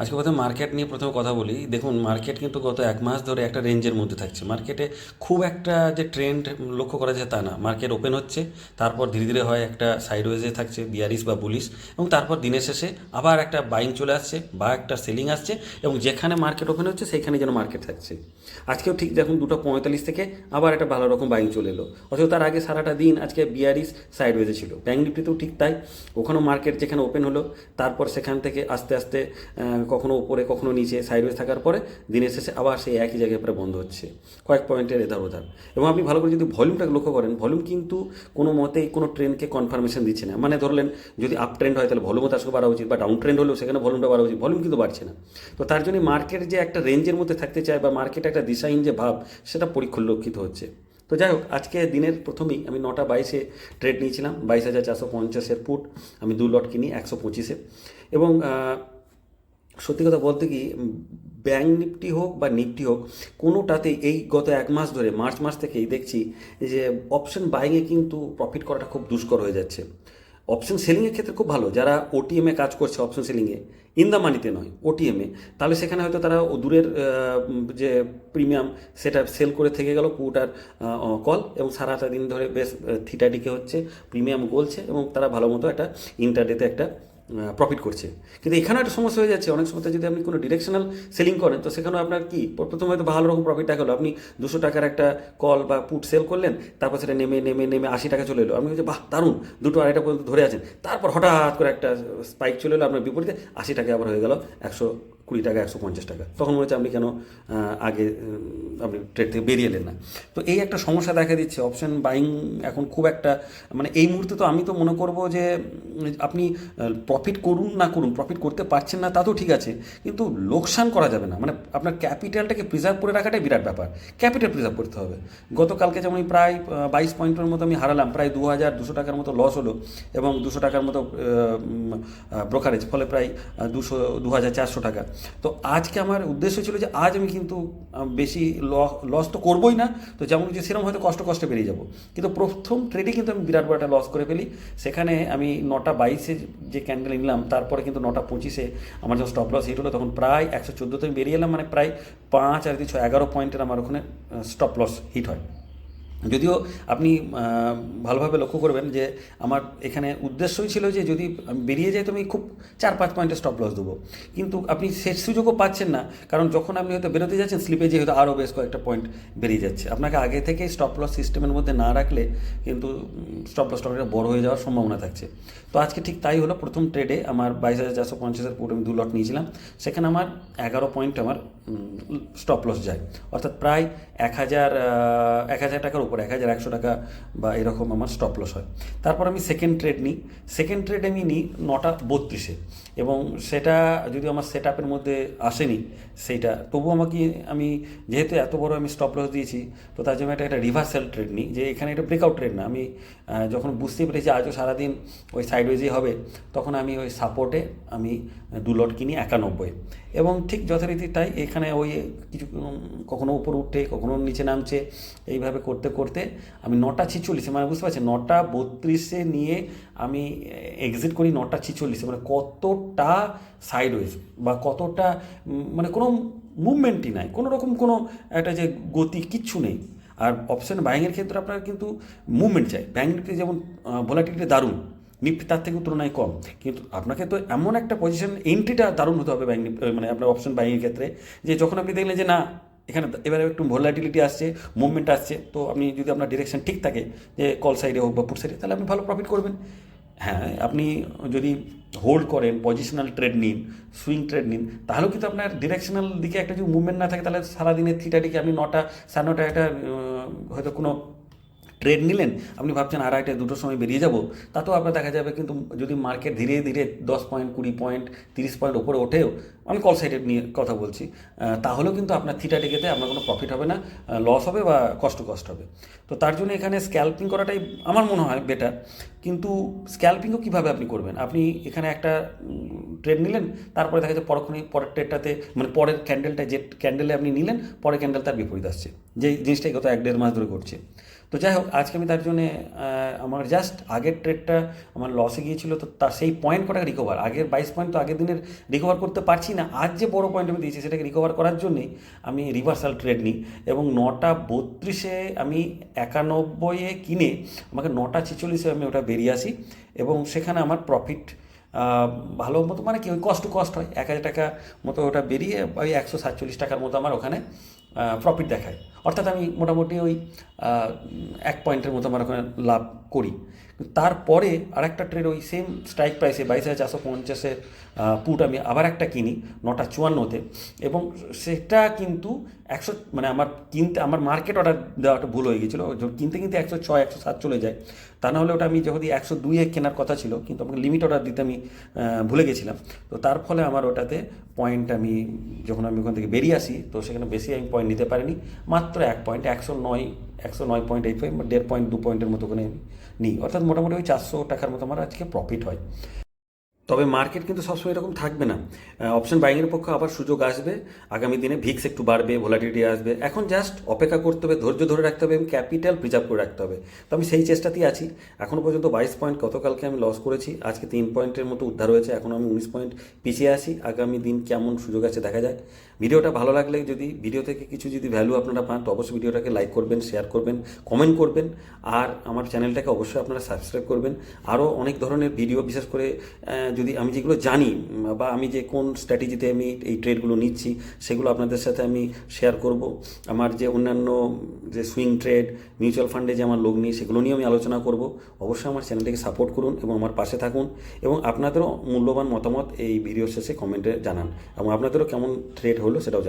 আজকে প্রথমে মার্কেট নিয়ে প্রথমে কথা বলি। দেখুন, মার্কেট কিন্তু গত এক মাস ধরে একটা রেঞ্জের মধ্যে থাকছে। মার্কেটে খুব একটা যে ট্রেন্ড লক্ষ্য করা যায় তা না। মার্কেট ওপেন হচ্ছে, তারপর ধীরে ধীরে হয় একটা সাইডওয়েজে থাকছে, বিয়ারিশ বা বুলিশ, এবং তারপর দিনের শেষে আবার একটা বাইং চলে আসছে বা একটা সেলিং আসছে, এবং যেখানে মার্কেট ওপেন হচ্ছে সেইখানে যেন মার্কেট থাকছে। আজকেও ঠিক দেখুন 2:45 থেকে আবার একটা ভালো রকম বাইং চলে এলো, অথচ তার আগে সারাটা দিন আজকে বিয়ারিশ সাইডওয়েজে ছিল। ব্যাঙ্ক নিফটিতেও ঠিক তাই, ওখানেও মার্কেট যেখানে ওপেন হলো তারপর সেখান থেকে আস্তে আস্তে কখনো উপরে কখনো নিচে সাইডওয়েজ থাকার পরে দিনের শেষে আবার সেই একই জায়গায় পরে বন্ধ হচ্ছে, কয়েক পয়েন্টের এধার ওধার। এবং আপনি ভালো করে যদি ভলিউমটাকে লক্ষ্য করেন, ভলিউম কিন্তু কোনো মতেই কোনো ট্রেন্ডকে কনফার্মেশন দিচ্ছে না। মানে ধরলেন যদি আপ ট্রেন্ড হয় তাহলে ভলিউমও তার সঙ্গে বাড়া উচিত, বা ডাউন ট্রেন্ড হলেও সেখানে ভলিউমটা বাড়া উচিত, ভলিউম কিন্তু বাড়ছে না। তো তার জন্য মার্কেট যে একটা রেঞ্জের মধ্যে থাকতে চায় বা মার্কেট একটা দিশাহীন যে ভাব, সেটা পরিলক্ষিত হচ্ছে। তো যাই হোক, আজকে দিনের প্রথমেই আমি 9:22 ট্রেড নিয়েছিলাম। 22,450 পুট আমি 2 লট কিনি 125-এ। এবং সত্যি কথা বলতে কি, ব্যাঙ্ক নিফটি হোক বা নিফটি হোক, কোনোটাতেই এই গত এক মাস ধরে মার্চ মাস থেকেই দেখছি যে অপশন বাইংয়ে কিন্তু প্রফিট করাটা খুব দুষ্কর হয়ে যাচ্ছে। অপশন সেলিংয়ের ক্ষেত্রে খুব ভালো, যারা ওটিএমে কাজ করছে অপশন সেলিংয়ে, ইন দ্য মানিতে নয়, ওটিএমে, তাহলে সেখানে হয়তো তারা দূরের যে প্রিমিয়াম সেটা সেল করে থেকে গেল পুটার কল, এবং সারাটা দিন ধরে বেশ থিটাডিকে হচ্ছে, প্রিমিয়াম গলছে, এবং তারা ভালো মতো একটা ইন্টারডেতে একটা প্রফিট করছে। কিন্তু এখানেও একটা সমস্যা হয়ে যাচ্ছে, অনেক সময় যদি আপনি কোনো ডিরেকশনাল সেলিং করেন তো সেখানেও আপনার কি প্রথমে হয়তো ভালো রকম প্রফিট দেখালো, আপনি 200 টাকার একটা কল বা পুট সেল করলেন, তারপর সেটা নেমে নেমে নেমে 80 টাকা চলে এলো, আপনি বলছি বাহ দারুণ, 2-2.5 পর্যন্ত ধরে আছেন, তারপর হঠাৎ করে একটা স্পাইক চলে এলো আপনার বিপরীতে, 80 টাকা আবার হয়ে গেল 120 টাকা, 150 টাকা। তখন মনে হচ্ছে আপনি কেন আগে আপনি ট্রেড থেকে বেরিয়ে এলেন না। তো এই একটা সমস্যা দেখা দিচ্ছে অপশন বাইং এখন খুব একটা, মানে এই মুহূর্তে তো আমি তো মনে করব যে আপনি প্রফিট করুন না করুন, প্রফিট করতে পারছেন না তা তো ঠিক আছে, কিন্তু লোকসান করা যাবে না। মানে আপনার ক্যাপিটালটাকে প্রিজার্ভ করে রাখাটাই বিরাট ব্যাপার। ক্যাপিটাল প্রিজার্ভ করতে হবে। গতকালকে যেমন প্রায় 22 পয়েন্টের মতো আমি হারালাম, প্রায় 2,200 টাকার মতো লস হলো, এবং 200 টাকার মতো ব্রোকারেজ, ফলে প্রায় 2,400 টাকা। তো আজকে আমার উদ্দেশ্য ছিল যে আজ আমি কিন্তু বেশি লস তো করবোই না, তো যেমন যে সেরকম হয়তো কষ্টে বেরিয়ে যাব, কিন্তু প্রথম ট্রেডে কিন্তু আমি বিরাট বড় একটা লস করে ফেলি। সেখানে আমি 9:22-এ যে ক্যান্ডেল নিলাম, তারপরে কিন্তু 9:25-এ আমার যখন স্টপ লস হিট হলো, তখন প্রায় 114-তে আমি বেরিয়ে এলাম, মানে প্রায় 5 আর 6 11 পয়েন্টের আমার ওখানে স্টপ লস হিট হয়। যদিও আপনি ভালোভাবে লক্ষ্য করবেন যে আমার এখানে উদ্দেশ্যই ছিল যে যদি আমি বেরিয়ে যাই তো আমি খুব 4-5 পয়েন্টের স্টপ লস দেবো, কিন্তু আপনি সে সুযোগও পাচ্ছেন না, কারণ যখন আপনি হয়তো বেরোতে যাচ্ছেন স্লিপে যে হয়তো আরও বেশ কয়েকটা পয়েন্ট বেরিয়ে যাচ্ছে। আপনাকে আগে থেকে স্টপ লস সিস্টেমের মধ্যে না রাখলে কিন্তু স্টপ লসটা অনেকটা বড় হয়ে যাওয়ার সম্ভাবনা থাকছে। তো আজকে ঠিক তাই হলো। প্রথম ট্রেডে আমার 22,450-এর পুট আমি 2 লট নিয়েছিলাম, সেখানে আমার 11 পয়েন্ট আমার স্টপ লস যায়, অর্থাৎ প্রায় 1,000 টাকার উপরে 1,100 টাকা বা এরকম আমার স্টপ লস হয়। তারপর আমি সেকেন্ড ট্রেড নিই। সেকেন্ড ট্রেড আমি নিই 9:32-এ, এবং সেটা যদি আমার সেট আপের মধ্যে আসেনি সেইটা, তবু আমাকে আমি যেহেতু এত বড় আমি স্টপ লস দিয়েছি, তো তার জন্য একটা রিভার্সাল ট্রেড নিই, যে এখানে এটা ব্রেকআউট ট্রেড না। আমি যখন বুঝতে পেরেছি আজও সারাদিন ওই সাইডওয়েজই হবে, তখন আমি ওই সাপোর্টে আমি 2 লট কিনি 91, এবং ঠিক যথারীতি তাই এখানে ওই কিছু কখনো উপর উঠে কখনো নিচে নামছে, এইভাবে করতে করতে আমি 9:46, মানে বুঝতে পারছি 9:32-এ নিয়ে আমি এক্সিট করি 9:46, মানে কতটা সাইডওয়েজ বা কতটা মানে কোনো মুভমেন্টই নাই, কোনো রকম কোনো একটা যে গতি কিচ্ছু নেই। আর অপশন বাইংয়ের ক্ষেত্রে আপনার কিন্তু মুভমেন্ট চাই। ব্যাঙ্ক নিফটি যেমন ভোলাটিলিটি দারুণ, নিফটি তার থেকে তুলনায় কম, কিন্তু আপনাকে তো এমন একটা পজিশন এন্ট্রিটা দারুণ হতে হবে ব্যাঙ্ক মানে আপনার অপশন বাইংয়ের ক্ষেত্রে, যে যখন আপনি দেখলেন যে না এখানে এবারে একটু ভোলাটিলিটি আসছে, মুভমেন্ট আসছে, তো আপনি যদি আপনার ডিরেকশন ঠিক থাকে যে কল সাইডে হোক বা পুট সাইডে, তাহলে আপনি ভালো প্রফিট করবেন। হ্যাঁ, আপনি যদি হোল্ড করেন, পজিশনাল ট্রেড নিন, সুইং ট্রেড নিন, তাহলেও কিন্তু আপনার ডিরেকশনাল দিকে একটা যদি মুভমেন্ট না থাকে, তাহলে সারাদিনের থিটাটিকে আপনি 9টা 9:30 একটা হয়তো কোনো ট্রেড নিলেন, আপনি ভাবছেন 2:30 2টোর সময় বেরিয়ে যাব, তাতেও আপনার দেখা যাবে কিন্তু যদি মার্কেট ধীরে ধীরে 10 পয়েন্ট 20 পয়েন্ট 30 পয়েন্ট ওপরে ওঠেও, আমি কল সাইডে নিয়ে কথা বলছি, তাহলেও কিন্তু আপনার থিটা টিকেতে আপনার কোনো প্রফিট হবে না, লস হবে বা কষ্ট হবে। তো তার জন্য এখানে স্ক্যাল্পিং করাটাই আমার মনে হয় বেটার। কিন্তু স্ক্যাল্পিংও কীভাবে আপনি করবেন? আপনি এখানে একটা ট্রেড নিলেন, তারপরে দেখা যাচ্ছে পরক্ষণে পরের ট্রেডটাতে, মানে পরের ক্যান্ডেলটা যে ক্যান্ডেলে আপনি নিলেন, পরের ক্যান্ডেল তার বিপরীত আসছে, যে জিনিসটাই গত 1-1.5 মাস ধরে ঘটছে। তো যাই হোক, আজকে আমি তার জন্যে আমার জাস্ট আগের ট্রেডটা আমার লসে গিয়েছিল, তো তার সেই পয়েন্ট কটা রিকভার, আগের 22 পয়েন্ট তো আগের দিনের রিকভার করতে পারছি না, আজ যে বড় পয়েন্ট আমি দিয়েছি সেটাকে রিকভার করার জন্যেই আমি রিভার্সাল ট্রেড নিই। এবং 9:32 আমি 91-এ কিনে আমাকে 9:46 আমি ওটা বেরিয়ে আসি, এবং সেখানে আমার প্রফিট ভালো মতো, মানে কি ওই কষ্ট কষ্ট হয় 1,000 টাকা মতো ওটা বেরিয়ে ওই 147 টাকার মতো আমার ওখানে প্রফিট দেখায়। অর্থাৎ আমি মোটামুটি ওই 1 পয়েন্টের মতো আমার ওখানে লাভ করি। তারপরে আরেকটা ট্রেড ওই সেম স্ট্রাইক প্রাইসে 22,450-এর পুট আমি আবার একটা কিনি 9:54-তে, এবং সেটা কিন্তু 100, মানে আমার মার্কেট অর্ডার দেওয়াটা ভুল হয়ে গেছিলো, কিনতে কিনতে 106 107 চলে যায়। তা না হলে ওটা আমি যদি 102-এ কেনার কথা ছিল, কিন্তু আমাকে লিমিট অর্ডার দিতে আমি ভুলে গেছিলাম। তো তার ফলে আমার ওটাতে পয়েন্ট, আমি যখন আমি ওখান থেকে বেরিয়ে আসি তো সেখানে বেশি আমি পয়েন্ট নিতে পারিনি, মাত্র 1 পয়েন্ট, 109.85, 1.5 পয়েন্ট 2 পয়েন্টের মতো করে আমি নিই। অর্থাৎ মোটামুটি ওই 400 টাকার মতো আমার আজকে প্রফিট হয়। তবে মার্কেট কিন্তু সবসময় এরকম থাকবে না, অপশন বাইংয়ের পক্ষে আবার সুযোগ আসবে, আগামী দিনে ভিক্স একটু বাড়বে, ভোলাটিলিটি আসবে, এখন জাস্ট অপেক্ষা করতে হবে, ধৈর্য ধরে রাখতে হবে এবং ক্যাপিটাল প্রিজার্ভ করে রাখতে হবে। তো আমি সেই চেষ্টাতেই আছি। এখনও পর্যন্ত 22 পয়েন্ট গতকালকে আমি লস করেছি, আজকে 3 পয়েন্টের মতো উদ্ধার হয়েছে, এখন আমি 19 পয়েন্ট পিছিয়ে আছি। আগামী দিন কেমন সুযোগ আছে দেখা যায়। ভিডিওটা ভালো লাগলে, যদি ভিডিও থেকে কিছু যদি ভ্যালু আপনারা পান, তো অবশ্যই ভিডিওটাকে লাইক করবেন, শেয়ার করবেন, কমেন্ট করবেন, আর আমার চ্যানেলটাকে অবশ্যই আপনারা সাবস্ক্রাইব করবেন। আরও অনেক ধরনের ভিডিও, বিশেষ করে যদি আমি যেগুলো জানি বা আমি যে কোন স্ট্র্যাটেজিতে আমি এই ট্রেডগুলো নিচ্ছি সেগুলো আপনাদের সাথে আমি শেয়ার করব। আমার যে অন্যান্য যে সুইং ট্রেড, মিউচুয়াল ফান্ডে যে আমার লোক নিই, সেগুলো নিয়ে আমি আলোচনা করব। অবশ্যই আমার চ্যানেলটিকে সাপোর্ট করুন এবং আমার পাশে থাকুন, এবং আপনাদেরও মূল্যবান মতামত এই ভিডিও শেষে কমেন্টে জানান, এবং আপনাদেরও কেমন ট্রেড হলো সেটাও জানান।